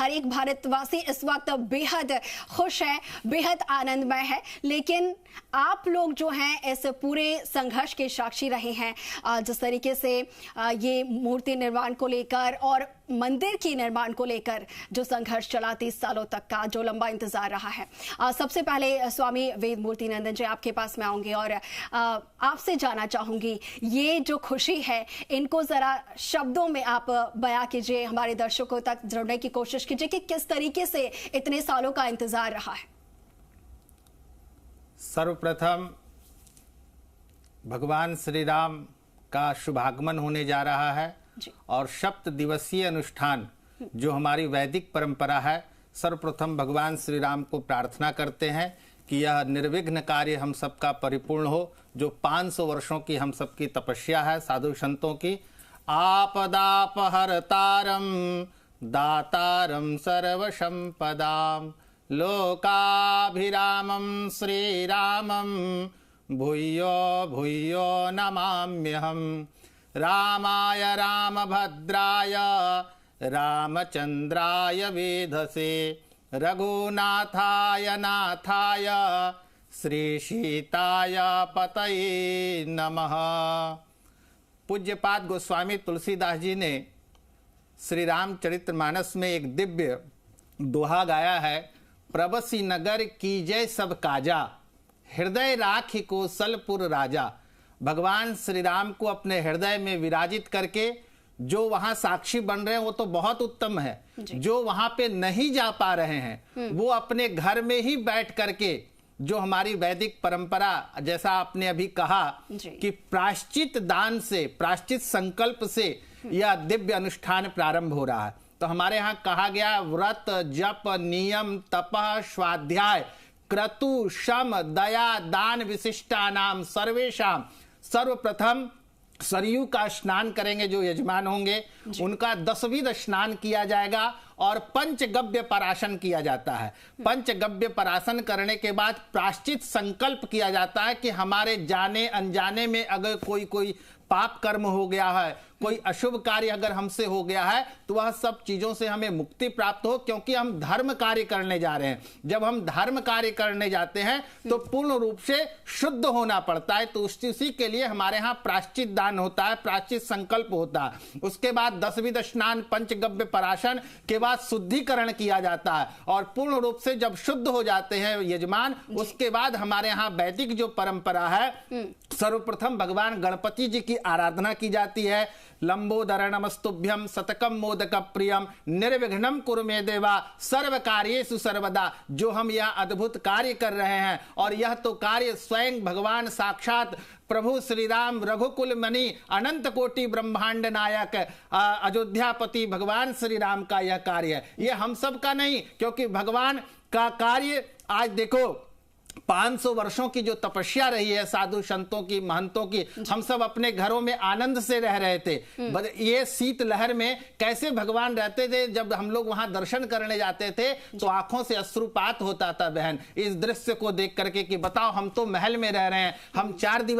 हर एक भारतवासी इस वक्त बेहद खुश है, बेहद आनंदमय है। लेकिन आप लोग जो हैं इस पूरे संघर्ष के साक्षी रहे हैं। जिस तरीके से ये मूर्ति निर्माण को लेकर और मंदिर के निर्माण को लेकर जो संघर्ष चला 30 सालों तक का, जो लंबा इंतजार रहा है। सबसे पहले स्वामी वेदमूर्ति नंदन जी आपके पास मैं आऊंगी और आपसे जानना चाहूंगी, ये जो खुशी है इनको जरा शब्दों में आप बयां कीजिए, हमारे दर्शकों तक जोड़ने की कोशिश कीजिए कि किस तरीके से इतने सालों का इंतजार रहा है। सर्वप्रथम भगवान श्री राम का शुभागमन होने जा रहा है और सप्त दिवसीय अनुष्ठान जो हमारी वैदिक परंपरा है, सर्वप्रथम भगवान श्री राम को प्रार्थना करते हैं कि यह निर्विघ्न कार्य हम सबका परिपूर्ण हो। जो 500 वर्षों की हम सबकी तपस्या है साधु संतों की। आपदापहर्तारम दातारम सर्वसंपदाम लोकाभिरामं श्रीरामं भूयो भूयो नमाम्यहम्। रामाय रामभद्राय रामचंद्राय वेधसे रघुनाथाय नाथाय श्री सीताय पतये नमः। पूज्यपाद गोस्वामी तुलसीदास जी ने श्री रामचरितमानस में एक दिव्य दोहा गाया है। प्रबसी नगर कीजय सब काजा हृदय राखी कौशलपुर राजा। भगवान श्री राम को अपने हृदय में विराजित करके जो वहां साक्षी बन रहे हैं वो तो बहुत उत्तम है। जो वहां पे नहीं जा पा रहे हैं वो अपने घर में ही बैठ करके, जो हमारी वैदिक परंपरा, जैसा आपने अभी कहा कि प्रायश्चित दान से, प्रायश्चित संकल्प से यह दिव्य अनुष्ठान प्रारंभ हो रहा है। तो हमारे यहाँ कहा गया व्रत जप नियम तपः स्वाध्याय क्रतु शम दया दान विशिष्टा नाम सर्वेशाम। सर्वप्रथम सरयू का स्नान करेंगे जो यजमान होंगे, उनका 10वीं स्नान किया जाएगा और पंचगव्य पराशन किया जाता है। पंचगव्य पराशन करने के बाद प्रायश्चित संकल्प किया जाता है कि हमारे जाने अनजाने में अगर कोई पाप कर्म हो गया है, कोई अशुभ कार्य अगर हमसे हो गया है, तो वह सब चीजों से हमें मुक्ति प्राप्त हो, क्योंकि हम धर्म कार्य करने जा रहे हैं। जब हम धर्म कार्य करने जाते हैं तो पूर्ण रूप से शुद्ध होना पड़ता है। तो उसी के लिए हमारे यहाँ प्रायश्चित दान होता है, प्रायश्चित संकल्प होता है। उसके बाद 10वीं स्नान पंचगव्य पराशन के बाद शुद्धिकरण किया जाता है और पूर्ण रूप से जब शुद्ध हो जाते हैं यजमान, उसके बाद हमारे यहाँ वैदिक जो परंपरा है, सर्वप्रथम भगवान गणपति जी की आराधना की जाती है। लंबोदर नमस्तुभ्यम शतकम मोदक प्रियम निर्विघ्नं कुरु मे देवा सर्व कार्येषु सर्वदा। जो हम यह अद्भुत कार्य कर रहे हैं, और यह तो कार्य स्वयं भगवान साक्षात प्रभु श्री राम रघुकुल मणि अनंत कोटि ब्रह्मांड नायक अयोध्यापति भगवान श्री राम का यह कार्य है। यह हम सब का नहीं, क्योंकि भगवान का कार्य आज देखो 500 वर्षों की जो तपस्या रही है साधु संतों की, महंतों की, हम सब अपने घरों में आनंद से रह रहे थे। ये शीत लहर में कैसे भगवान रहते थे। जब हम लोग वहां दर्शन करने जाते थे तो आंखों से अश्रुपात होता था बहन, इस दृश्य को देख करके कि बताओ, हम तो महल में रह रहे हैं, हम 4 दिवस